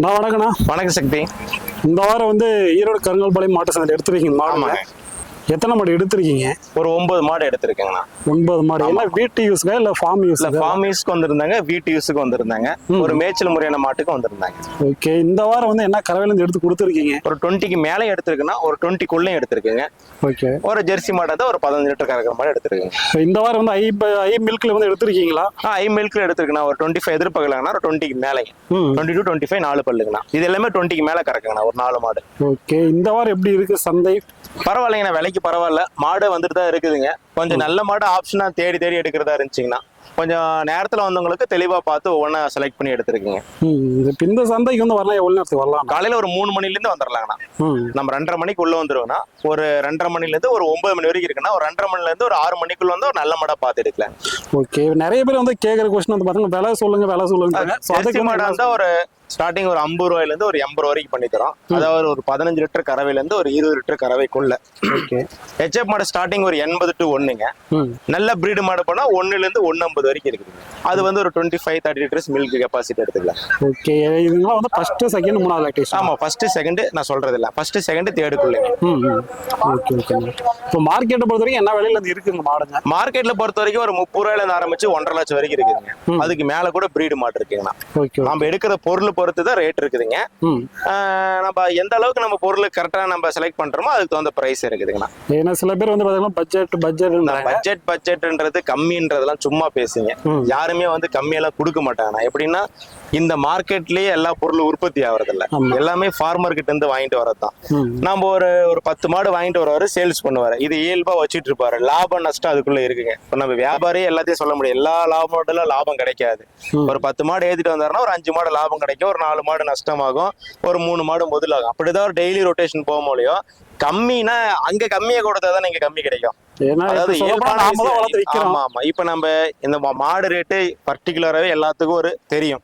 வணக்கண்ணா. வணக்கம் சக்தி. இந்த வாரம் வந்து ஈரோடு கருங்கல்பாளையம் மாட்டு சந்தை எடுத்துருக்கீங்க மாடு. எத்தனை மாடு எடுத்திருக்கீங்க? ஒரு 9 மாடு எடுத்திருக்கேங்கண்ணா. 9 மாடு. எல்லாம் வீட்டு யூஸ்க்கா இல்ல ஃபார்ம் யூஸ்? ஃபார்ம் யூஸ்க்கு வந்திருந்தாங்க, வீட்டு யூஸுக்கு வந்திருந்தாங்க, ஒரு மேய்ச்சல் முறையான மாட்டுக்கு வந்திருந்தாங்க. ஓகே. இந்த வாரம் வந்து என்ன கறவையில இருந்து எடுத்து கொடுத்துருக்கீங்க? ஒரு 20க்கு மேலே எடுத்திருக்குன்னா, ஒரு 20க்குள்ளே எடுத்திருக்குங்க. ஓகே. ஒரு ஜெர்சி மாடு தான் ஒரு 15 லிட்டர் கறக்கிற மாதிரி எடுத்திருக்குங்க. இந்த வாரம் வந்து ஐ மில்க்ல வந்து எடுத்திருக்கீங்களா? ஐ மில்க்ல எடுத்திருக்குண்ணா. ஒரு 25 எதிர்பார்க்கலாங்கண்ணா. ஒரு 20க்கு மேலேங்க. 20 to 25 4 பல்லுங்கண்ணா. இது எல்லாமே 20க்கு மேலே கறக்குங்கண்ணா. ஒரு 4 மாடு. ஓகே. இந்த வாரம் எப்படி இருக்கு சந்தை? பரவாயில்லைங்கண்ணா, விலைக்கு பரவாயில்ல. மாடு வந்துட்டு தான் இருக்குதுங்க. கொஞ்சம் நல்ல மாடு ஆப்ஷனா தேடி எடுக்கிறதா இருந்துச்சுங்கன்னா கொஞ்சம் நேரத்துல வந்தவங்களுக்கு தெளிவா பார்த்து ஒவ்வொன்னா செலக்ட் பண்ணி எடுத்துருக்கீங்க. இந்த சந்தைக்கு வந்து வரலாம். எவ்வளவு நேரத்துக்கு வரலாம்? காலையில ஒரு 3 மணில இருந்து வந்துடலாங்கண்ணா. நம்ம 2:30 மணிக்கு உள்ள வந்துருவோம்னா ஒரு 2:30 மணில இருந்து ஒரு 9 மணி வரைக்கும் இருக்குன்னா ஒரு 2:30 மணில இருந்து ஒரு 6 மணிக்குள்ள வந்து ஒரு நல்ல மாடா பார்த்து எடுக்கலாம். ஓகே. நிறைய பேர் வந்து கேட்கற கொஸ்டின் வந்து பாத்தீங்கன்னா விலை சொல்லுங்க. அதுக்கு மாடா இருந்தா ஒரு ஸ்டார்டிங் ஒரு 50 ரூபாயில இருந்து ஒரு 80 வரைக்கும் பண்ணி தரோம். அதாவது ஒரு 15 லிட்டர் கறவையில இருந்து ஒரு 20 லிட்டர் கறவைக்குள்ள. ஹெச்எப் மாடு ஸ்டார்டிங் ஒரு 80 to 1ங்க. நல்ல பிரீடு மாடு போனா 1ல இருந்து 150 வரைக்கும் இருக்குது. அது வந்து ஒரு 25-30 லிட்டர்ஸ் மில்க் கெபாசிட்டி எடுத்துக்கலாம். ஓகே. இதுலாம் வந்து ஃபர்ஸ்ட் செகண்ட் மூணாவது லாக்டேஷன். ஆமா, ஃபர்ஸ்ட் செகண்ட் நான் சொல்றது இல்ல, ஃபர்ஸ்ட் செகண்ட் தேர்டுக்குள்ளங்க. ஓகே. இப்போ மார்க்கெட்டை பொறுத்த வரைக்கும் என்ன விலையில இருந்து இருக்குங்க மாடுங்க? மார்க்கெட்ல பொறுத்த வரைக்கும் ஒரு 30 ரூபாயில இருந்து ஆரம்பிச்சு 1.5 லட்சம் வரைக்கும் இருக்குதுங்க. அதுக்கு மேல கூட பிரீடு மாடு இருக்குங்கண்ணா. நம்ம எடுக்கிற பொருள் பொறுத்து தான் ரேட் இருக்குதுங்க. நம்ம எந்த அளவுக்கு நம்ம பொருள் கரெக்டா நம்ம செலக்ட் பண்றோமோ அதுக்கு தகுந்த பிரைஸ் இருக்குதுங்கண்ணா. ஏன்னா சில பேர் வந்து பாத்தீங்கன்னா பட்ஜெட்ன்றது கம்மின்றதெல்லாம் சும்மா பேசுங்க. யாருமே வந்து கம்மியெல்லாம் கொடுக்க மாட்டாங்கண்ணா. எப்படின்னா இந்த மார்க்கெட்லயே எல்லா பொருளும் உற்பத்தி ஆகுறது இல்ல, எல்லாமே ஃபார்மர் கிட்ட இருந்து வாங்கிட்டு வரதுதான். நம்ம ஒரு 10 மாடு வாங்கிட்டு வருவாரு, சேல்ஸ் பண்ணுவாரு, இது இயல்பா வச்சுட்டு இருப்பாரு. லாபம் நஷ்டம் அதுக்குள்ள இருக்குங்க. இப்ப நம்ம வியாபாரியே எல்லாத்தையும் சொல்ல முடியும், எல்லா லாபம் லாபம் கிடைக்காது. ஒரு 10 மாடு ஏத்திட்டு வந்தாருன்னா ஒரு 5 மாடு லாபம் கிடைக்கும், ஒரு 4 மாடு நஷ்டமாகும், ஒரு 3 மாடு முதலாகும். அப்படிதான் ஒரு டெய்லி ரொட்டேஷன் போக முடியும். கம்மினா அங்க கம்மியா கொடுத்தாதான் இங்க கம்மி கிடைக்கும். அதாவது இப்ப நம்ம இந்த மாடு ரேட்டு பர்டிகுலராவே எல்லாத்துக்கும் ஒரு தெரியும்.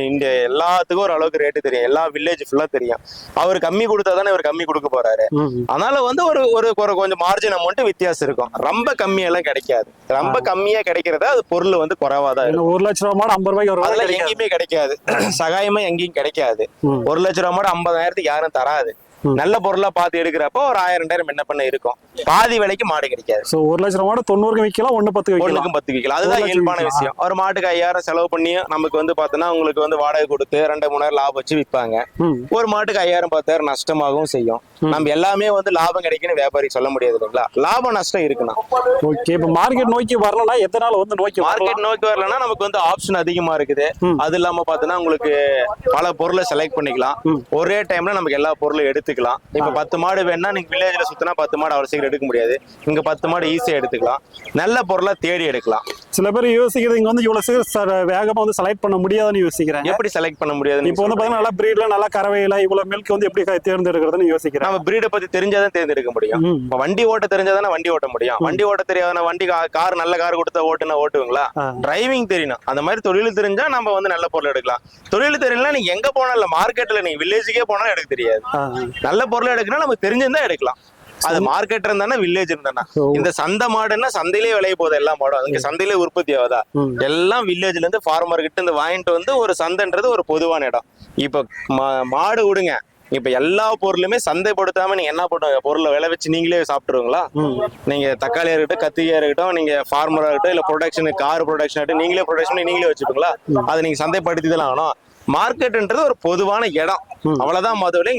இந்தியா எல்லாத்துக்கும் ஒரு அளவுக்கு ரேட்டு தெரியும், எல்லா வில்லேஜ் ஃபுல்லா தெரியும். அவர் கம்மி கொடுத்தாதானே இவர் கம்மி கொடுக்க போறாரு. அதனால வந்து ஒரு கொஞ்சம் மார்ஜின் அமௌண்ட் வித்தியாசம் இருக்கும். ரொம்ப கம்மியெல்லாம் கிடைக்காது. ரொம்ப கம்மியா கிடைக்கிறதா அது பொருள் வந்து குறைவாதான் இருக்கும். 1 லட்சம் ரூபாய் மாடு 50 ரூபாய்க்கு அதெல்லாம் எங்கேயுமே கிடைக்காது. சகாயமா எங்கேயும் கிடைக்காது. 1 லட்சம் ரூபாய் மாடு 50,000க்கு யாரும் தராது. நல்ல பொருளா பார்த்து எடுக்கிறப்போ ஒரு 1000-2000 என்ன பண்ண இருக்கும். பாதி விலைக்கு மாடு கிடைக்காது. 1 லட்சம் ரூபாய் 90க்கு விற்கலாம், 10 விற்கலாம். அதுதான் இயல்பான விஷயம். ஒரு மாட்டுக்கு 5000 செலவு பண்ணி நமக்கு வந்து பாத்தீங்கன்னா உங்களுக்கு வந்து வாடகை கொடுத்து 2-3 லாபம் வச்சு விற்பாங்க. ஒரு மாட்டுக்கு 5000-10,000 நஷ்டமாகவும் செய்யும். நம்ம எல்லாமே வந்து லாபம் கிடைக்குன்னு வியாபாரி சொல்ல முடியாது இல்லைங்களா. லாபம் நஷ்டம் இருக்குன்னா. ஓகே. இப்ப மார்க்கெட் நோக்கி வரலன்னா எத்தனை நாள் வந்து மார்க்கெட் நோக்கி வரலன்னா நமக்கு வந்து ஆப்ஷன் அதிகமா இருக்குது. அது இல்லாம பாத்தீங்கன்னா உங்களுக்கு பல பொருளை செலக்ட் பண்ணிக்கலாம். ஒரே டைம்ல நமக்கு எல்லா பொருளும் எடுத்துக்கலாம். இப்ப 10 மாடு வேணா நீங்க வில்லேஜ்ல சுத்தினா 10 மாடு அவ்வளவு சீக்கிரம் எடுக்க முடியாது. இங்க 10 மாடு ஈஸியா எடுத்துக்கலாம். நல்ல பொருளா தேடி எடுக்கலாம். சில பேர் யோசிக்கிறது இங்க வந்து இவ்வளவு சீக்கிரம் வேகமா வந்து செலக்ட் பண்ண முடியாதுன்னு யோசிக்கிறாங்க. எப்படி செலக்ட் பண்ண முடியாது? இப்போ வந்து பாத்தீங்கன்னா நல்லா பிரீட்ல நல்லா கறவையில இவ்வளவு மில்க் வந்து எப்படி தேர்ந்தெடுக்கிறதுன்னு யோசிக்கிறேன். நம்ம பிரீடை பத்தி தெரிஞ்சாதான் தேர்ந்தெடுக்க முடியும். வண்டி ஓட்ட தெரிஞ்சாதானே வண்டி ஓட்ட முடியும். வண்டி ஓட்ட தெரியாத வண்டி கார் நல்ல கார் கொடுத்தா ஓட்டுவீங்களா? டிரைவிங் தெரியணும். அந்த மாதிரி தொழில் தெரிஞ்சா நம்ம வந்து நல்ல பொருள் எடுக்கலாம். தொழில் தெரியல நீங்க எங்க போனாலும் மார்க்கெட்ல நீங்க வில்லேஜுக்கே போனாலும் எடுக்க தெரியாது. நல்ல பொருள் எடுக்கணும் நமக்கு தெரிஞ்சிருந்தா எடுக்கலாம். அது மார்க்கெட் இருந்தானே வில்லேஜ் இருந்தானா. இந்த சந்தை மாடுன்னா சந்தையிலே விளைய போகுது எல்லா மாடும். அங்க சந்தையிலே உற்பத்தி ஆகுதா? எல்லாம் வில்லேஜ்ல இருந்து ஃபார்மர் கிட்ட இருந்து வாங்கிட்டு வந்து ஒரு சந்தைன்றது ஒரு பொதுவான இடம். இப்ப மாடு விடுங்க, இப்ப எல்லா பொருளுமே சந்தைப்படுத்தாம நீங்க என்ன பண்ணுங்க, பொருளை விளை வச்சு நீங்களே சாப்பிட்டுருவீங்களா? நீங்க தக்காளியா இருக்கட்டும், கத்திரிக்காயா இருக்கட்டும், நீங்க ஃபார்மரா இருக்கட்டும், இல்ல ப்ரொடக்ஷன் கார் ப்ரொடக்ஷன் ஆகட்டும், நீங்களே ப்ரொடக்ஷன் நீங்களே வச்சுப்பீங்களா? அதை நீங்க சந்தைப்படுத்தி தான் ஆகணும். மார்க்கெட்ன்றது ஒரு பொதுவான இடம், அவ்வளவுதான். மதுவில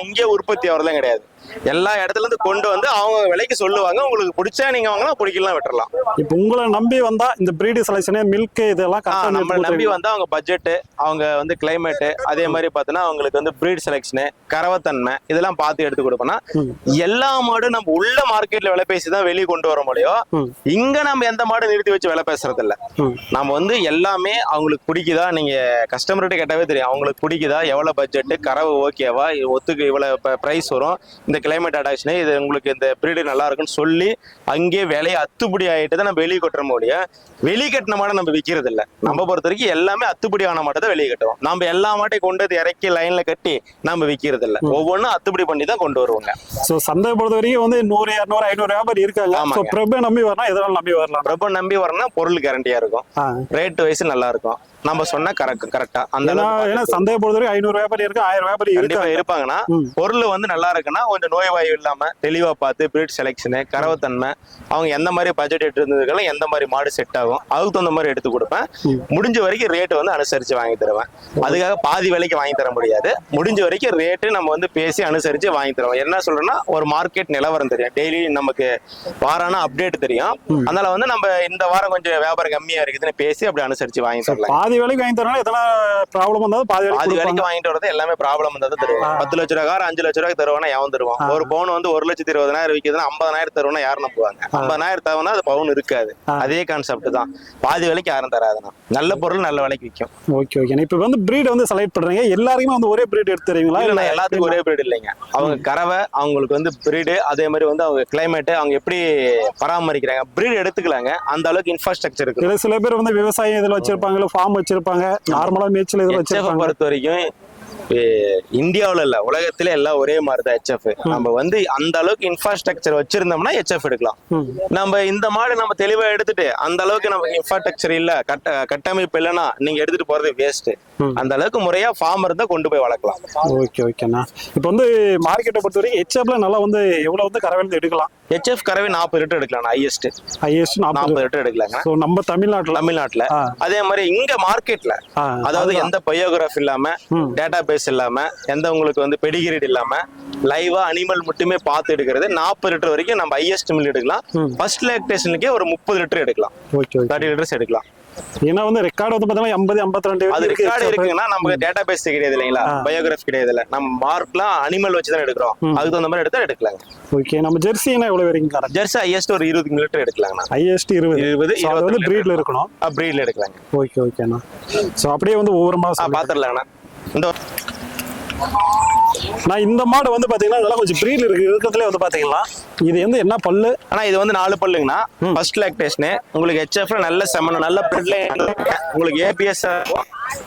இங்கே உற்பத்தி ஆகிறதுலாம் கிடையாது. எல்லா இடத்துல இருந்து கொண்டு வந்து அவங்க விலைக்கு சொல்லுவாங்க. உங்களுக்கு பிடிச்சா நீங்க வாங்கலாம், பிடிக்கலாம் விட்டுறலாம். இப்ப உங்களை நம்பி வந்தா இந்த பிரீடு செலக்ஷன் மில்க் இதெல்லாம் நம்ம நம்பி வந்தா அவங்க பட்ஜெட், அவங்க வந்து கிளைமேட், அதே மாதிரி பார்த்தோன்னா அவங்களுக்கு வந்து பிரீட் செலக்ஷனு, கறவைத்தன்மை இதெல்லாம் பார்த்து எடுத்து கொடுப்போம்னா எல்லா மாடும் நம்ம உள்ள மார்க்கெட்ல விலை பேசி தான் வெளியே கொண்டு வர முடியும். இங்க நம்ம எந்த மாடு நிறுத்தி வச்சு விலை பேசுறது இல்ல. நம்ம வந்து எல்லாமே அவங்களுக்கு பிடிக்குதா, நீங்க கஸ்டமர்கிட்ட கேட்டாவே தெரியும் அவங்களுக்கு பிடிக்குதா, எவ்வளவு பட்ஜெட், கறவை ஓகேவா, ஒத்துக்கு இவ்வளவு பிரைஸ் வரும், இந்த இந்த கிளைமேட் அடாப்ஷனு இது உங்களுக்கு இந்த பிரீடு நல்லா இருக்குன்னு சொல்லி அங்கேயே விலையை அத்துப்படி ஆகிட்டு தான் நம்ம வெளியே கட்டுற முடியும். வெளியே கட்டின மாட்டை நம்ம விற்கிறது இல்லை. நம்ம பொறுத்த வரைக்கும் எல்லாமே அத்துப்படி ஆன மாட்டை தான் வெளியே கட்டுவோம். நம்ம எல்லா மாட்டையும் கொண்டு வந்து இறக்கி லைன்ல கட்டி நம்ம விற்கிறது இல்லை. ஒவ்வொன்றும் அத்துப்படி பண்ணி தான் கொண்டு வருவாங்க. ஸோ சந்தை பொறுத்த வரைக்கும் வந்து 100, 200, 500 வியாபாரி இருக்காங்க. ஆமாங்க. பிரபு நம்பி வரலாம், எதனால நம்பி வரலாம். பிரபு நம்பி வரனா பொருள் கேரண்டியா இருக்கும், ரேட் வைஸ் நல்லா இருக்கும், நம்ம சொன்னா கரெக்டா அந்த ஏன்னா சந்தையை பொறுத்த வரைக்கும் 500 வியாபாரி இருக்கு, 1000 வியாபாரி இருப்பாங்கன்னா பொருள் வந்து நல்லா இருக்குன்னா கொஞ்சம் நோய் வாயு இல்லாம தெளிவா பார்த்து பிரீட் செலெக்ஷனு கறவைத்தன்மை அவங்க எந்த மாதிரி பட்ஜெட் இருந்ததுக்கெல்லாம் எந்த மாதிரி மாடு செட் ஆகும் அதுக்கு தகுந்த மாதிரி எடுத்து கொடுப்பேன். முடிஞ்ச வரைக்கும் ரேட்டு வந்து அனுசரிச்சு வாங்கி தருவேன். அதுக்காக பாதி விலைக்கு வாங்கி தர முடியாது. முடிஞ்ச வரைக்கும் ரேட்டு நம்ம வந்து பேசி அனுசரிச்சு வாங்கி தருவோம். என்ன சொல்றேன்னா ஒரு மார்க்கெட் நிலவரம் தெரியும், டெய்லி நமக்கு வாரான அப்டேட் தெரியும். அதனால வந்து நம்ம இந்த வாரம் கொஞ்சம் வியாபாரம் கம்மியா இருக்குதுன்னு பேசி அப்படி அனுசரிச்சு வாங்கி தரலாம். பாதி வேலைக்கு வாங்கி தரனால எத்தனை ப்ராப்ளம் வந்தாலும் பாதி வேலைக்கு வாங்கிட்டு வரது எல்லாமே ப்ராப்ளம் வந்தது தருவாங்க. 10 லட்ச ரூபா 5 லட்ச ரூபாய்க்கு தருவானா எவன் தருவான்? ஒரு பவுன் வந்து 1,20,000 விற்கிதுன்னா 50,000 தருவானா யாரும் நம்புவாங்க? 50,000 தருவானா அது பவுன் இருக்காது. அதே கான்செப்ட் தான். பாதி விலைக்கு யாரும் தராதுன்னா நல்ல பொருள் நல்ல விலைக்கு விற்கும். Okay okay. இப்போ வந்து பிரீட் வந்து செலக்ட் பண்றீங்க, எல்லாருக்குமே வந்து ஒரே பிரீட் எடுத்து தருவீங்களா? இல்ல எல்லாத்துக்கும் ஒரே பிரீட் இல்லைங்க. அவங்க கறவை அவங்களுக்கு வந்து பிரீடு அதே மாதிரி வந்து அவங்க கிளைமேட் அவங்க எப்படி பராமரிக்கிறாங்க பிரீடு எடுத்துக்கலாங்க. அந்த அளவுக்கு இன்ஃப்ராஸ்ட்ரக்சர் இருக்கு. சில பேர் வந்து விவசாயம் இதுல வச்சிருப்பாங்க, ஃபார்ம் வச்சிருப்பாங்க, நார்மலா மேய்ச்சல் இதுல வச்சிருப்பாங்க. பொறுத்த வரைக்கும் இந்தியாவுல இல்ல உலகத்துல எல்லாம் ஒரே மாதிரிதான் HF. நம்ம வந்து அந்த அளவுக்கு இன்ஃப்ராஸ்ட்ரக்சர் வச்சிருந்தோம்னா HF எடுக்கலாம். நம்ம இந்த மாடு நம்ம தெளிவா எடுத்துட்டு அந்த அளவுக்கு நமக்கு இன்ஃப்ராஸ்ட்ரக்சர் இல்ல கட்டமைப்பு இல்லைன்னா நீங்க எடுத்துட்டு போறது வேஸ்ட். அந்த அளவுக்கு முறையா ஃபார்மர் தான் கொண்டு போய் வளர்க்கலாம். ஓகே ஓகேண்ணா. இப்போ வந்து மார்க்கெட்டை பொறுத்த வரைக்கும் HFல நல்லா வந்து எவ்வளவு வந்து கறவை எடுக்கலாம்? HF கறவை 40 லிட்டர் எடுக்கலாம். ஹையஸ்ட் 40 லிட்டர் எடுக்கலாங்க. நம்ம தமிழ்நாட்டுல அதே மாதிரி இங்க மார்க்கெட்ல அதாவது எந்த பயோகிராஃப் இல்லாம டேட்டா பேஸ் இல்லாம எந்த உங்களுக்கு வந்து பெடிகிரேட் இல்லாம லைவா அனிமல் மட்டுமே பார்த்து எடுக்கிறது 40 லிட்டர் வரைக்கும் நம்ம ஹையஸ்ட் மில் எடுக்கலாம். ஃபர்ஸ்ட் லாக்டேஷனுக்கே ஒரு 30 லிட்டர் எடுக்கலாம். 30 லிட்டர்ஸ் எடுக்கலாம். ஏன்னா வந்து ரெக்கார்டு வந்து பார்த்தீங்கன்னா 80, 52 அது ரெக்கார்டு இருக்குங்கன்னா நமக்கு டேட்டா பேஸ் கிடையாது இல்லைங்களா, பயோகிராஃப் கிடையாது இல்ல, நம்ம மார்க்லாம் அனிமல் வச்சு தான் எடுக்கிறோம். அதுக்கு தகுந்த மாதிரி எடுத்தா எடுக்கலாங்க. ஓகே. நம்ம ஜெர்சினா எவ்வளவு வரைக்கும்? ஜெர்சி ஹையஸ்ட் ஒரு 20 லிட்டர் எடுக்கலாங்கண்ணா. ஹையஸ்ட் 20 வந்து பிரீட்ல இருக்கணும். பிரீட்ல எடுக்கலாங்க. ஓகே ஓகேண்ணா. ஸோ அப்படியே வந்து ஒவ்வொரு மாதம் பாத்துடலாங்கண்ணா. இந்த மாடு வந்து பாத்தீங்கன்னா இதெல்லாம் கொஞ்சம் பிரீட் இருக்கு இருக்கிறதுல வந்து பாத்தீங்கன்னா இது வந்து என்ன பல்லு? ஆனா இது வந்து 4 பல்லுங்கண்ணா. ஃபர்ஸ்ட் லாக்டேஷன் உங்களுக்கு HFல நல்ல செமன நல்ல பிரெட்ல உங்களுக்கு APS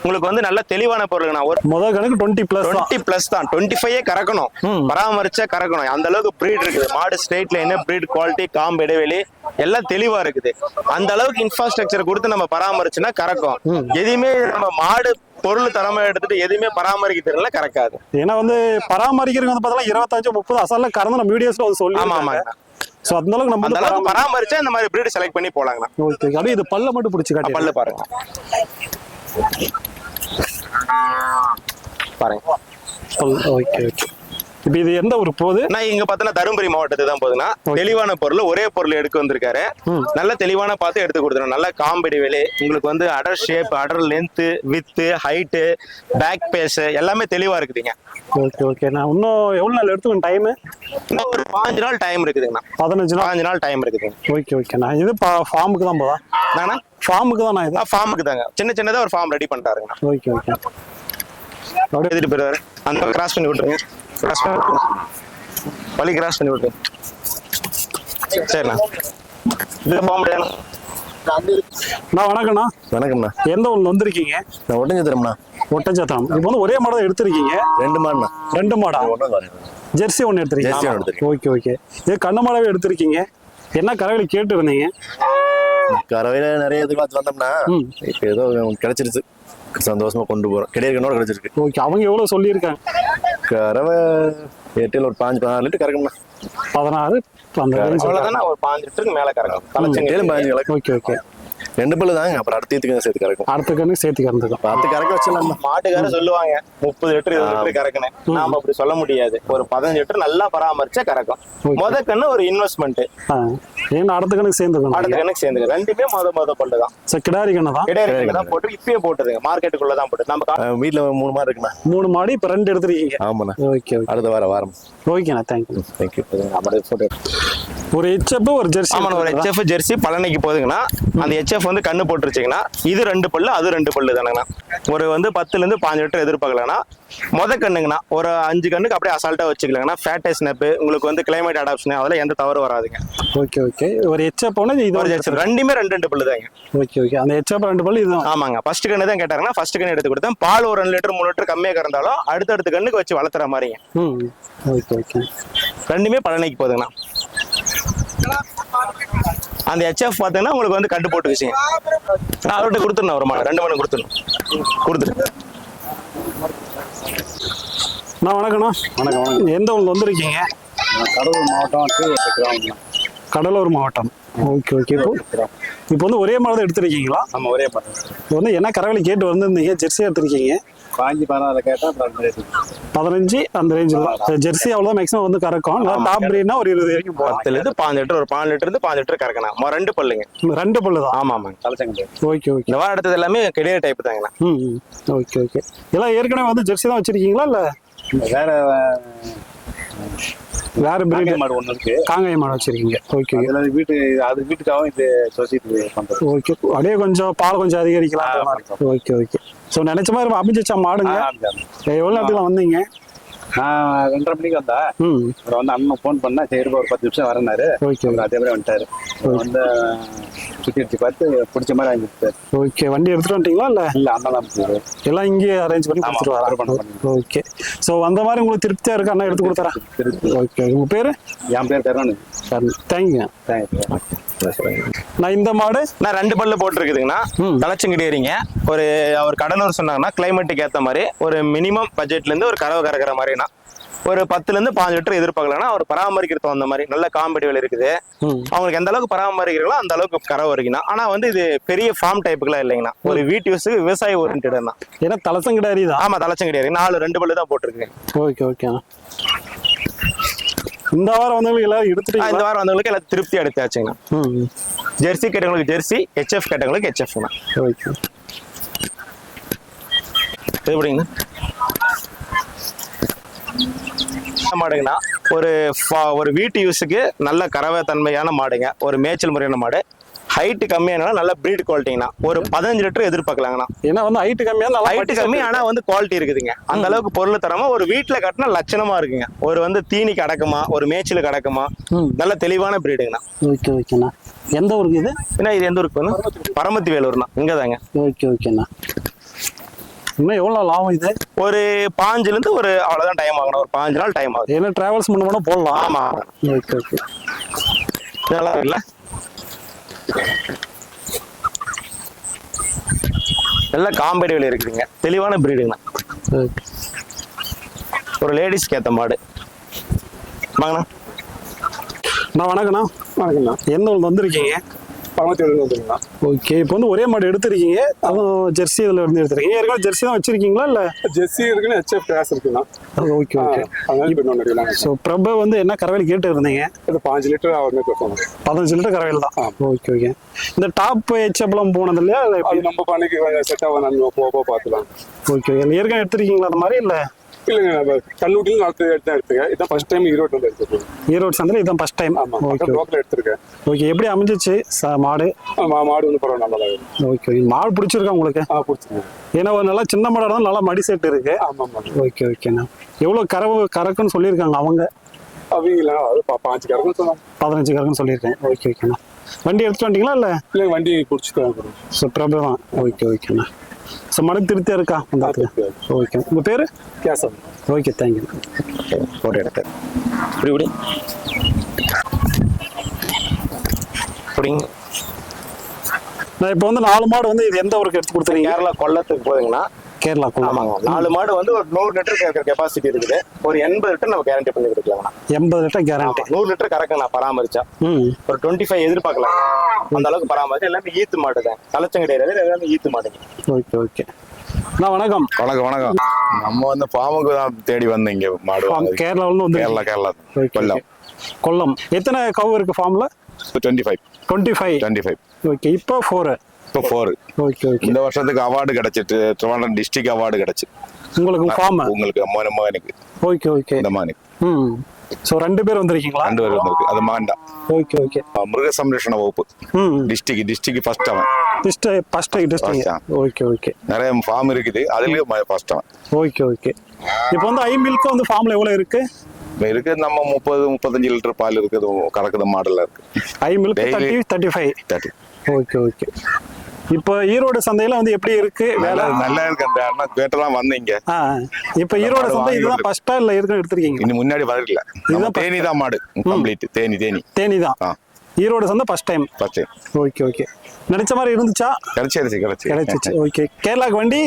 உங்களுக்கு வந்து நல்ல தெளிவான பொருளுங்கண்ணா. ஒரு முதல் கணக்கு 20+ தான் 25 கறக்கணும், பராமரிச்சா கறக்கணும். அந்த அளவுக்கு பிரீட் இருக்குது. மாடு ஸ்ட்ரெயிட் லைன் பிரீட் குவாலிட்டி காம்பு இடைவெளி எல்லாம் தெளிவா இருக்குது. அந்த அளவுக்கு இன்ஃப்ராஸ்ட்ரக்சர் கொடுத்து நம்ம பராமரிச்சுன்னா கறக்கும். எதுவுமே நம்ம மாடு பொருள் தரமா எடுத்துட்டு எதுவுமே பராமரிக்க தெரியல கறக்காது. ஏன்னா வந்து பராமரிக்கிறது வந்து பார்த்தா 25, 30 அசல்ல கறந்து நம்ம வீடியோஸ்ல வந்து சொல்லி. ஆமாங்க. சோ அந்த அளவுக்கு நம்ம அந்த அளவுக்கு பராமரிச்சா இந்த மாதிரி பிரீட் செலக்ட் பண்ணி போலாங்கண்ணா. ஓகே. அப்படியே இது பல்ல மட்டும் பிடிச்சி காட்டி. பல்ல பாருங்க பாருங்க. Okay okay. இப்ப இது எந்த ஊர் போகுது? நான் இங்க பாத்தீங்கன்னா தருமபுரி மாவட்டத்துக்கு தான் போகுதுன்னா தெளிவான பொருள் ஒரே பொருள் எடுக்க வந்திருக்காரு. நல்ல தெளிவான பார்த்து எடுத்து கொடுத்துரும். நல்ல காம்படி வேலை உங்களுக்கு வந்து udder shape udder length with height back face எல்லாமே தெளிவா இருக்குதுங்க. Okay okay. நான் இன்னும் எவ்வளவு நாள் எடுத்துக்கணும் டைம்? இன்னும் ஒரு 15 நாள் டைம் இருக்குதுங்கண்ணா. 15 நாள் டைம் இருக்குதுங்க. Okay okay. நான் இது ஃபார்முக்கு தான் போதா? நானா ஃபார்முக்கு தான். நான் இது ஃபார்முக்கு தாங்க. சின்னதா ஒரு ஃபார்ம் ரெடி பண்ணிட்டாருங்கண்ணா. Okay okay. அப்படியே எடுத்துட்டு போயிருவாரு. அந்த கிராஸ் பண்ணி விட்டுருங்க. வழி கிராஸ் பண்ணி விட்டு சரிண்ணா. இது ஃபார்ம் வணக்கம்ண்ணா. வணக்கம்ண்ணா. எந்த ஊர்ல வந்திருக்கீங்க? நான் ஒட்டஞ்சத்திரம்ண்ணா. ஒட்டஞ்சத்திரம். இப்போ வந்து ஒரே மாடு எடுத்திருக்கீங்க? 2 மாடுண்ணா. 2 மாடா? ஜெர்சி 1 எடுத்திருக்கீங்க. Okay okay. இது கண்ணு மாடாவே எடுத்திருக்கீங்க. என்ன கறவையில கேட்டு இருந்தீங்க? கறவையில நிறைய எதிர்பார்த்து வந்தோம்னா இப்ப ஏதோ கிடைச்சிருச்சு, சந்தோஷமா கொண்டு போறோம். கிடைக்கிறனோட கிடைச்சிருக்கு. ஓகே. அவங்க எவ்வளவு சொல்லியிருக்காங்க? கறவை 8 ஒரு 5-16 லிட்டர் கறக்கும்ண்ணா. 16 அவ்வளவுதானே. ஒரு 5 லிட்டருக்கு மேல கறக்கும். Okay okay. 2 பல்லு தாங்க. அப்புறம் அடுத்த சேர்த்து கறக்கும். அடுத்த கண்ணு சேர்த்து கறந்துக்கும். பார்த்து கறக்க வச்சிடலாம். மாட்டுக்காரர் சொல்லுவாங்க 30 லிட்டர் 20 லிட்டர் கறக்குன்னு. நாம அப்படி சொல்ல முடியாது. ஒரு 15 லிட்டர் நல்லா பராமரிச்சா கறக்கும். முத கண்ணு ஒரு இன்வெஸ்ட்மெண்ட். ஏன்னா அடுத்த கணக்கு சேர்ந்துக்கணும். அடுத்த கணக்கு சேர்ந்துக்க. ரெண்டுமே முத பல்லு தான். கிடாரி கண்ணு தான். கிடாரி கண்ணு தான் போட்டு இப்பயே போட்டுருங்க. மார்க்கெட்டுக்குள்ளதான் போட்டு நம்ம வீட்டுல 3 மாடு இருக்குண்ணா. 3 மாடு இப்ப 2 எடுத்துருக்கீங்க. ஆமாண்ணா. ஓகே. அடுத்த வாரம். ஓகேண்ணா. தேங்க்யூ. தேங்க்யூ. அப்படியே போட்டு ஒரு ஹெச்எஃப் ஒரு ஜெர்சி. ஆமா, ஒரு ஹெச்எஃப் ஜெர்சி பழனிக்கு போகுதுங்கன்னா அந்த ஹெச்எஃப் வந்து கண்ணு போட்டுருச்சுங்கன்னா இது 2 பல்லு அது 2 பல்லு தானேங்கண்ணா. ஒரு வந்து 10 லிருந்து 5 லிட்டர் எதிர்பார்க்கலன்னா முத கண்ணுங்கண்ணா ஒரு 5 கண்ணுக்கு அப்படியே அசால்ட்டா வச்சுக்கலாங்கண்ணா. ஃபேட் ஸ்னப் உங்களுக்கு வந்து கிளைமேட் அடாப்ஷன் அதில் எந்த தவறு வராதுங்க. Okay okay. ஒரு ஹெச்எஃப் ஒன்று இது ஒரு ஜெர்சி ரெண்டுமே 2 பல்லு தாங்க. Okay okay. அந்த ஹெச்எஃப் 2 பல்லு இதுதான். ஆமாங்க. ஃபர்ஸ்ட் கண்ணு தான் கேட்டாங்கன்னா ஃபர்ஸ்ட் கண்ணு எடுத்து கொடுத்தேன். பால் ஒரு 2 லிட்டர் 3 லிட்டர் கம்மியாக கறந்தாலும் அடுத்தடுத்த கண்ணுக்கு வச்சு வளர்த்துற மாதிரிங்க. Okay okay. ரெண்டுமே பழனிக்கு போகுதுங்கண்ணா. அந்த ஹெச்எஃப் பார்த்தீங்கன்னா உங்களுக்கு வந்து கண்டு போட்டுக்குச்சுங்க. நான் அவர்கிட்ட கொடுத்துருந்தேன் ஒரு மாடு 2 மணி கொடுத்துருங்க. வணக்கண்ணா. வணக்கம் வணக்கம். எந்த ஊர்ல வந்திருக்கீங்க? கடலூர் மாவட்டம். கடலூர் மாவட்டம். Okay okay. இப்போ வந்து ஒரே மாடு தான் எடுத்திருக்கீங்களா? நம்ம ஒரே மாடு. இப்போ வந்து என்ன கறவையில் கேட்டு வந்திருந்தீங்க? ஜெர்சி எடுத்திருக்கீங்க. 15-16 கேட்டா 15 அந்த ரேஞ்சில் தான். ஜெர்சி அவ்வளோதான் மேக்ஸிமம் வந்து கறக்கும். டாப் பிரீட்னா ஒரு 20 வரைக்கும் போகும். 10 லிருந்து 5 லிட்டர் ஒரு 5 லிட்டர் இருந்து 5 லிட்டர் கறக்கணும். 2 பல்லுங்க. 2 பல்லு தான். ஆமா ஆமாங்க. தலைச்சங்க. Okay okay. இந்த வாரம் எடுத்தது எல்லாமே கிடையாது டைப் தாங்கண்ணா. Okay okay. எல்லாம் ஏற்கனவே வந்து ஜெர்சி தான் வச்சிருக்கீங்களா இல்ல வேற பிரீட் மாடு ஒன்று இருக்கு? காங்காய மாடு வச்சிருக்கீங்க. ஓகே வீட்டுக்காகவும் இது சொசைட்டி பண்றது. ஓகே. அப்படியே கொஞ்சம் பால் கொஞ்சம் அதிகரிக்கலாம். Okay okay. ஸோ நினைச்ச மாதிரி அமைஞ்சிச்சா மாடுங்க? எவ்வளோ நேரத்துல வந்தீங்க? நான் 2:30 மணிக்கு வந்தா அப்புறம் வந்து அண்ணன் ஃபோன் பண்ணா சரி ஒரு 10 நிமிஷம் வரனாரு. ஓகே. அதே மாதிரி வந்துட்டாரு. வந்து சுற்றி அடிச்சு பார்த்து பிடிச்ச மாதிரி வாங்கி கொடுத்தாரு. ஓகே. வண்டி எடுத்துட்டு வந்துட்டீங்களா இல்ல? இல்ல அண்ணா தான் எல்லாம் இங்கே அரேஞ்ச் பண்ணி கொடுத்துட்டு வர. ஓகே. ஸோ அந்த மாதிரி உங்களுக்கு திருப்தியா இருக்கு? அண்ணா எடுத்து கொடுத்துறேன். ஓகே. உங்க பேரு? என் பேர் கருண். தேங்க்யூ. நான் இந்த மாடு நான் 2 பல்லு போட்டுருக்குதுங்கண்ணா. தலைச்சங்கிட்டேரிங்க. ஒரு கடலூர் சொன்னாங்கன்னா கிளைமேட்டுக்கு ஏற்ற மாதிரி ஒரு மினிமம் பட்ஜெட்ல இருந்து ஒரு கறவை கறக்கிற மாதிரினா ஒரு 10 லிருந்து 5 லிட்டர் எதிர்பார்க்கலன்னா ஒரு பராமரிக்கிறது அந்த மாதிரி நல்ல காம்படிவில் இருக்குது. அவங்களுக்கு எந்த அளவுக்கு பராமரிக்கிறீங்களோ அந்த அளவுக்கு கறவை இருக்குண்ணா. ஆனா வந்து இது பெரிய ஃபார்ம் டைப்புக்குலாம் இல்லைங்கண்ணா. ஒரு வீட்டு யூஸுக்கு விவசாய ஓரியன்டா தான். ஏன்னா தலைச்சங்கிடாரி தான். ஆமா, தலைச்சங்கிட்டேரி 2 பல்லு தான் போட்டிருக்கேன். Okay okay. இந்த வாரம் வந்தவங்களுக்கு எல்லாரும் எடுத்துட்டு இந்த வாரம் வந்தவங்களுக்கு எல்லாம் திருப்தி எடுத்தாச்சுங்கண்ணா. ஜெர்சி கேட்டவங்களுக்கு ஜெர்சி, ஹெச்எஃப் கேட்டவங்களுக்கு ஹெச்எஃப்ண்ணா. ஓகே. எப்படிங்கண்ணா மாடுங்கண்ணா ஒரு வீட்டு யூஸுக்கு நல்ல கறவை தன்மையான மாடுங்க. ஒரு மேய்ச்சல் முறையான மாடு. ஹைட் கம்மியான நல்ல பிரீட் குவாலிட்டிங்கண்ணா. ஒரு 15 லிட்டர் எதிர்பார்க்கலாங்கண்ணா. ஏன்னா வந்து ஹைட் கம்மியா ஹைட் கம்மி ஆனா வந்து குவாலிட்டி இருக்குதுங்க. அந்த அளவுக்கு பொருள் தரமா ஒரு வீட்டுல கட்டினா லட்சணமா இருக்குங்க. ஒரு வந்து தீனிக்கு அடக்கமா ஒரு மேய்ச்சலுக்கு அடக்கமா நல்ல தெளிவான பிரீடுங்கண்ணா. ஓகே ஓகேண்ணா. எந்த ஊருக்கு இது? ஏன்னா இது எந்த ஊருக்கு? பரமத்தி வேலூர்ண்ணா. இங்கதாங்க. ஓகே ஓகேண்ணா. இன்னும் எவ்வளோ லாபம் இது? ஒரு 5 லிருந்து ஒரு அவ்வளவுதான் டைம் ஆகணும். ஒரு 5 நாள் டைம் ஆகுது. ஏன்னா டிராவல்ஸ் பண்ண போடலாம். ஆமா. Okay okay. நல்லா இருக்குல்ல? நல்ல காம்பேடிவில் இருக்குதுங்க. தெளிவான பிரீடுங்கண்ணா. ஒரு லேடிஸ்க்கு ஏற்ற மாடு. வாங்கண்ணா. வணக்கண்ணா. வணக்கம்ண்ணா. எந்த ஊர்ல வந்திருக்கீங்க? பரமத்தி வந்துருக்கீங்களா? ஓகே. இப்போ வந்து ஒரே மாடு எடுத்திருக்கீங்க. அதுவும் ஜெர்சி இதுல இருந்து எடுத்திருக்கீங்க. ஏற்கனவே ஜெர்சி தான் வச்சிருக்கீங்களா இல்ல? ஜெர்சி இருக்குன்னு ஹெச்எஃப் கிராஸ் இருக்குண்ணா. Okay okay. அதனால ஸோ பிரபு வந்து என்ன கறவையில் கேட்டு இருந்தீங்க? இது 5 லிட்டர் ஆகுமே பேசுவாங்க. 15 லிட்டர் கறவையில் தான். Okay okay. இந்த டாப் ஹெச்எப்லாம் போனது இல்லையா? அது நம்ம பண்ணிக்கு செட் ஆகும். நம்ம போக பார்த்துக்கலாம். ஓகே. ஏற்கனவே எடுத்திருக்கீங்களா அந்த மாதிரி இல்லை? இல்லைங்க, கல்லூட்டிலும் எடுத்துருக்கேன். இதான் ஃபர்ஸ்ட் டைம் ஈரோடு வந்து எடுத்துருக்கேன். ஈரோடு சந்தையில் இதான் ஃபர்ஸ்ட் டைம். ஓகே. லோக்கல் எடுத்திருக்கேன். ஓகே. எப்படி அமைஞ்சிச்சு மாடு? மாடு வந்து பரவாயில்ல, நல்லா இருக்கு. ஓகே. மாடு பிடிச்சிருக்கா உங்களுக்கு? பிடிச்சிருக்கேன். ஏன்னா ஒரு நல்லா சின்ன மாடாக இருந்தாலும் நல்லா மடி செட் இருக்கு. ஆமாம். ஓகே ஓகேண்ணா. எவ்வளோ கறக்குன்னு சொல்லியிருக்காங்க அவங்க? அவங்களா அது 5 கறக்குன்னு சொன்னாங்க. 15 கறக்குன்னு சொல்லியிருக்கேன். ஓகே ஓகேண்ணா. வண்டி எடுத்துட்டு வந்தீங்களா இல்லை? இல்லை, வண்டி பிடிச்சிட்டு வாங்க. ஸோ பிரபு தான். ஓகே ஓகேண்ணா. ஸோ மனது திருப்தியா இருக்கா? ஓகே. உங்க பேரு? கேசவ். ஓகே. தேங்க்யூ. போட்டோ எடுத்து இப்படி நான் இப்போ வந்து 4 மாடு வந்து இது எந்த ஊருக்கு எடுத்து கொடுத்துருக்கீங்க? கேரளா கொல்லத்துக்கு போகுதுங்கண்ணா. கேரளா. ஆமாங்க. 4 மாடு வந்து ஒரு 100 லிட்டர் கெப்பாசிட்டி இருக்குது. ஒரு 80 லிட்டர் நம்ம கேரண்டி பண்ணி கொடுக்கலாங்கண்ணா. 80 லிட்டர் கேரண்டி. 100 லிட்டர் கறக்கண்ணா பராமரிச்சா. ஒரு 25 எதிர்பார்க்கலாம். அந்த அளவுக்கு பராமரிச்சு எல்லாமே ஈத்து மாடு தான். தலைச்சம் கிடையாது, எல்லாமே ஈத்து மாடுங்க. Okay okay. வணக்கம். வணக்கம். நம்ம வந்து ஃபார்முக்கு தான் தேடி வந்தோம். இங்க மாடு கேரளாவில் வந்து கேரளா கொல்லம். எத்தனை கவு இருக்கு ஃபார்ம்ல? 25. ஓகே. இப்போ 4. Okay okay. இந்த வருஷத்துக்கு அவார்டு கிடைச்சிட்டு திருவண்ணாமலை டிஸ்ட்ரிக்ட் அவார்டு கிடைச்சு உங்களுக்கு ஃபார்ம் உங்களுக்கு மகனுக்கு. Okay okay. இந்த மாதிரி ஸோ 2 பேர் வந்திருக்கீங்களா? 2 பேர் வந்திருக்கு. அது மாண்டா ஓகே ஓகே. மிருக சம்ரட்சண வகுப்பு டிஸ்ட்ரிக்ட் ஃபர்ஸ்ட் அவன். First district. Okay okay. நிறைய ஃபார்ம் இருக்குது, அதுலயும் ஃபர்ஸ்ட் அவன். Okay okay. இப்போ வந்து ஐ மில்க் வந்து ஃபார்ம்ல எவ்வளவு இருக்கு? இருக்கு நம்ம 30-35 லிட்டர் பால் இருக்குது, கறக்குது மாடல்ல இருக்கு. ஐ மில்க் 30-35. Okay okay. இப்போ ஈரோடு சந்தையில வந்து எப்படி இருக்கு வேலை? நல்லா இருக்கு. அந்த அண்ணா கேட்டலாம் வந்தீங்க. இப்போ ஈரோடு சந்தை இதுதான் ஃபர்ஸ்டா இல்ல இருக்கு எடுத்துருக்கீங்க? இன்னும் முன்னாடி வரல. இதுதான் தேனி தான் மாடு கம்ப்ளீட். தேனி தான். ஈரோடு சந்தை ஃபர்ஸ்ட் டைம். Okay okay. நினைச்ச மாதிரி இருந்துச்சா? கிடைச்சிச்சு. ஓகே. கேரளாக்கு வண்டி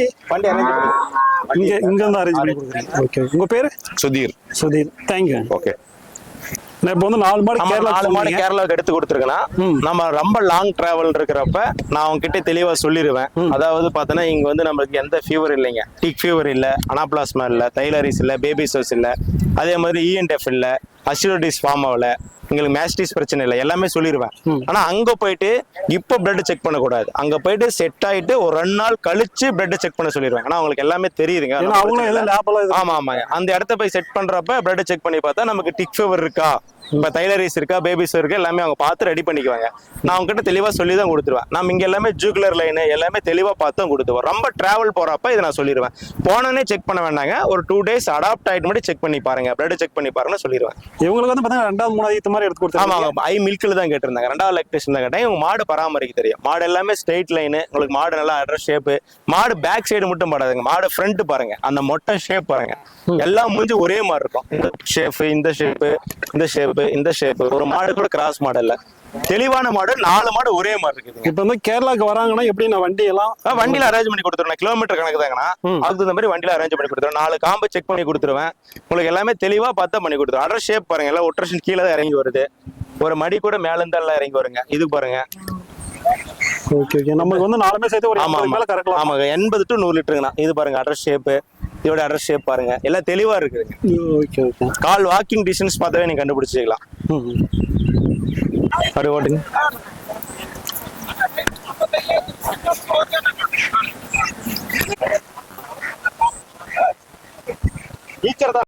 இங்க இருந்து அரேஞ்ச் பண்ணி கொடுக்குறீங்க. ஓகே. உங்க பேரு? சுதீர். தேங்க்யூ. ஓகே. நான் இப்போ வந்து 4 மாடு 4 மாடு கேரளாவுக்கு எடுத்து கொடுத்துருக்கேன்னா நம்ம ரொம்ப லாங் டிராவல் இருக்கிறப்ப நான் அவங்க கிட்ட தெளிவா சொல்லிடுவேன். அதாவது பார்த்தோன்னா இங்க வந்து நம்மளுக்கு எந்த ஃபீவர் இல்லைங்க, டிக் ஃபீவர் இல்ல, அனாப்ளாஸ்மா இல்ல, தைலரிஸ் இல்ல, பேபிசோஸ் இல்ல, அதே மாதிரி இஎன்எஃப் இல்ல, அசிடோடிஸ் ஃபார்ம் ஆகல, உங்களுக்கு மேஸ்டிஸ் பிரச்சனை இல்லை, எல்லாமே சொல்லிடுவேன். ஆனா அங்க போயிட்டு இப்போ பிளட் செக் பண்ணக்கூடாது. அங்க போயிட்டு செட் ஆயிட்டு ஒரு 2 நாள் கழிச்சு பிளட் செக் பண்ண சொல்லிடுவேன். ஆனா அவங்களுக்கு எல்லாமே தெரியுதுங்க. ஆமா ஆமாங்க. அந்த இடத்த போய் செட் பண்றப்ப பிளட் செக் பண்ணி பார்த்தா நமக்கு டிக் ஃபீவர் இருக்கா, இப்ப தைலரிஸ் இருக்கா, பேபிஸ் இருக்கா, எல்லாமே அவங்க பார்த்து ரெடி பண்ணிக்குவாங்க. நான் அவங்க கிட்ட தெளிவா சொல்லி தான் கொடுத்துருவேன். நம்ம இங்க எல்லாமே ஜூகுலர் லைன் எல்லாமே தெளிவா பார்த்து கொடுத்துருவோம். ரொம்ப டிராவல் போறப்ப இதை நான் சொல்லிடுவேன். போனோன்னே செக் பண்ண வேண்டாங்க, ஒரு 2 days அடாப்ட் ஆயிட்டு மட்டும் செக் பண்ணி பாருங்க, பிளட் செக் பண்ணி பாருங்கன்னு சொல்லிடுவேன். இவங்களுக்கு வந்து பாத்தீங்கன்னா 2வது 3வது மாதிரி எடுத்து கொடுத்தாங்க. ஆமா, ஐ மில்க்ல தான் கேட்டிருந்தாங்க. 2வது லாக்டேஷன் தான் கேட்டேன். இவங்க மாடு பராமரிக்க தெரியும். மாடு எல்லாமே ஸ்ட்ரெயிட் லைன், உங்களுக்கு மாடு நல்லா அட்ரஸ் ஷேப். மாடு பேக் சைடு மட்டும் படாதுங்க, மாடு ஃப்ரண்ட் பாருங்க, அந்த மொட்டை ஷேப் பாருங்க, எல்லாம் முடிஞ்சு ஒரே மாதிரி இருக்கும். இந்த ஷேப், இந்த ஷேப், இந்த ஷேப், இந்த ஷேப். ஒரு மாடு கூட கிராஸ் மாடல்ல தெளிவான மாடு. 4 மாடு ஒரே மாதிரி இருக்குது. இப்ப வந்து கேரளாக்கு வராங்கன்னா எப்படி நான் வண்டியில அரேஞ்ச் பண்ணி கொடுத்துருவேன். கிலோமீட்டர் கணக்கு தாங்கண்ணா, அதுக்கு தகுந்த மாதிரி வண்டியில அரேஞ்ச் பண்ணி கொடுத்துருவேன். 4 காம்பு செக் பண்ணி கொடுத்துருவேன். உங்களுக்கு எல்லாமே தெளிவா பார்த்தா பண்ணி கொடுத்துருவேன். அட்ரஸ் ஷேப் பாருங்க, எல்லாம் ஒட்ரேஷன் கீழே தான் இறங்கி வருது. ஒரு மடி கூட மேல இருந்து எல்லாம் இறங்கி வருங்க. இது பாருங்க. Okay okay. நமக்கு வந்து 4மே சேர்த்து ஒரு 80 மேல கறக்கலாம். ஆமாங்க, 80 to 100 லிட்டருங்கண்ணா. இது பாருங்க அட்ரஸ் ஷேப், இதோட அட்ரஸ் ஷேப் பாருங்க, எல்லாம் தெளிவா இருக்குதுங்க. Okay okay. கால் வாக்கிங் டிஸ்டன்ஸ் பார்த்தாவே நீங்க கண்டுபிடிச்சிக்கலாம். அப்படி ஓட்டுங்க. ஈச்சர் தான்.